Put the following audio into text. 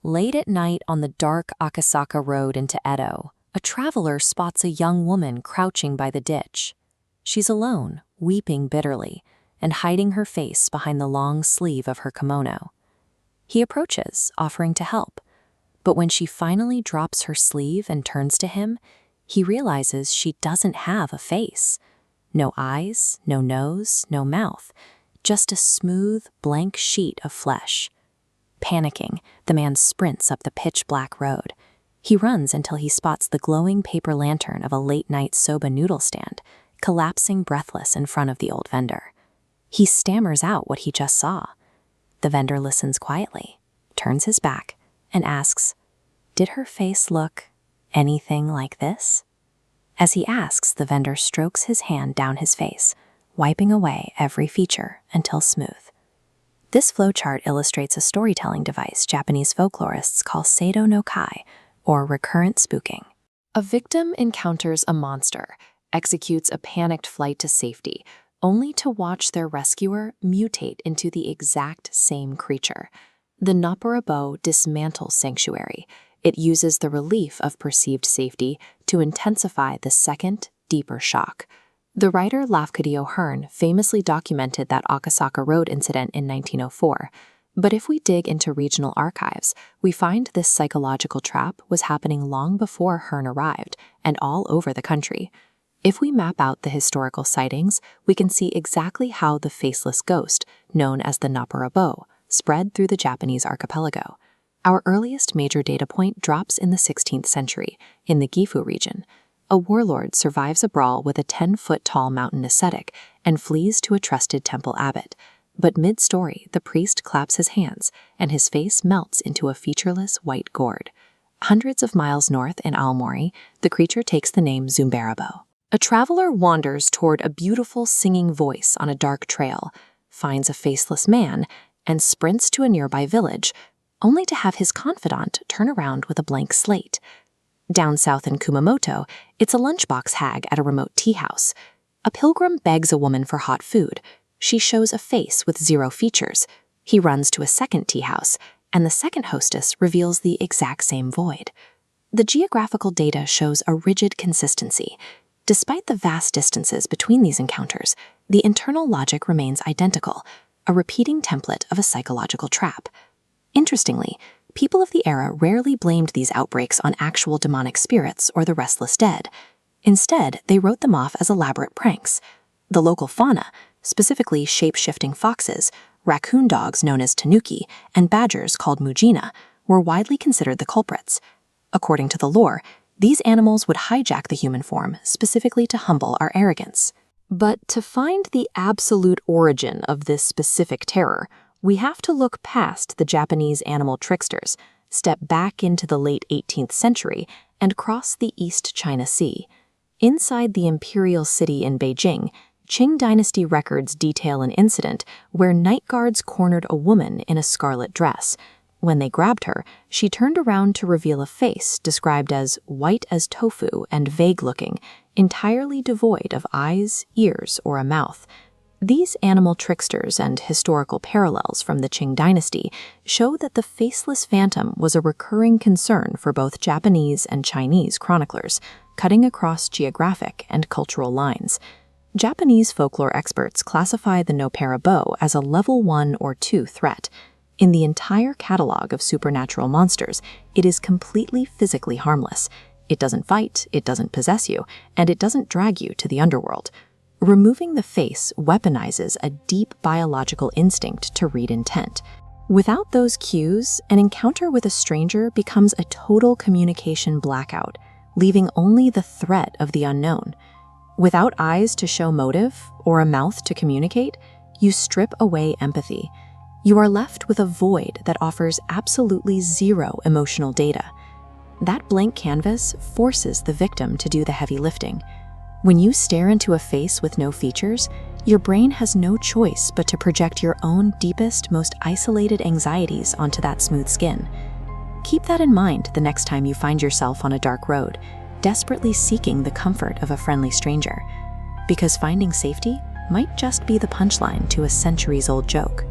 Late at night on the dark Akasaka road into Edo, a traveler spots a young woman crouching by the ditch. She's alone, weeping bitterly, and hiding her face behind the long sleeve of her kimono. He approaches, offering to help, but when she finally drops her sleeve and turns to him, he realizes she doesn't have a face. No eyes, no nose, no mouth, just a smooth, blank sheet of flesh. Panicking, the man sprints up the pitch-black road. He runs until he spots the glowing paper lantern of a late-night soba noodle stand, collapsing breathless in front of the old vendor. He stammers out what he just saw. The vendor listens quietly, turns his back, and asks, "Did her face look anything like this?" As he asks, the vendor strokes his hand down his face, wiping away every feature until smooth. This flowchart illustrates a storytelling device Japanese folklorists call Seido no Kai, or recurrent spooking. A victim encounters a monster, executes a panicked flight to safety, only to watch their rescuer mutate into the exact same creature. The Noppera-bō dismantles sanctuary. It uses the relief of perceived safety to intensify the second, deeper shock. The writer Lafcadio Hearn famously documented that Akasaka Road incident in 1904, but if we dig into regional archives, we find this psychological trap was happening long before Hearn arrived and all over the country. If we map out the historical sightings, we can see exactly how the faceless ghost, known as the Noppera-bō, spread through the Japanese archipelago. Our earliest major data point drops in the 16th century, in the Gifu region. A warlord survives a brawl with a 10-foot-tall mountain ascetic and flees to a trusted temple abbot. But mid-story, the priest claps his hands, and his face melts into a featureless white gourd. Hundreds of miles north in Aomori, the creature takes the name Noppera-bō. A traveler wanders toward a beautiful singing voice on a dark trail, finds a faceless man, and sprints to a nearby village, only to have his confidant turn around with a blank slate. Down south in Kumamoto, it's a lunchbox hag at a remote tea house. A pilgrim begs a woman for hot food. She shows a face with 0 features. He runs to a second tea house, and the second hostess reveals the exact same void. The geographical data shows a rigid consistency. Despite the vast distances between these encounters, the internal logic remains identical, a repeating template of a psychological trap. Interestingly, people of the era rarely blamed these outbreaks on actual demonic spirits or the restless dead. Instead, they wrote them off as elaborate pranks. The local fauna, specifically shape-shifting foxes, raccoon dogs known as tanuki, and badgers called Mujina, were widely considered the culprits. According to the lore, these animals would hijack the human form specifically to humble our arrogance. But to find the absolute origin of this specific terror, we have to look past the Japanese animal tricksters, step back into the late 18th century, and cross the East China Sea. Inside the imperial city in Beijing, Qing dynasty records detail an incident where night guards cornered a woman in a scarlet dress. When they grabbed her, she turned around to reveal a face described as white as tofu and vague-looking, entirely devoid of eyes, ears, or a mouth. These animal tricksters and historical parallels from the Qing dynasty show that the faceless phantom was a recurring concern for both Japanese and Chinese chroniclers, cutting across geographic and cultural lines. Japanese folklore experts classify the Noppera-bō as a level 1 or 2 threat. In the entire catalog of supernatural monsters, it is completely physically harmless. It doesn't fight, it doesn't possess you, and it doesn't drag you to the underworld. Removing the face weaponizes a deep biological instinct to read intent. Without those cues, an encounter with a stranger becomes a total communication blackout, leaving only the threat of the unknown. Without eyes to show motive or a mouth to communicate, you strip away empathy. You are left with a void that offers absolutely 0 emotional data. That blank canvas forces the victim to do the heavy lifting. When you stare into a face with no features, your brain has no choice but to project your own deepest, most isolated anxieties onto that smooth skin. Keep that in mind the next time you find yourself on a dark road, desperately seeking the comfort of a friendly stranger. Because finding safety might just be the punchline to a centuries-old joke.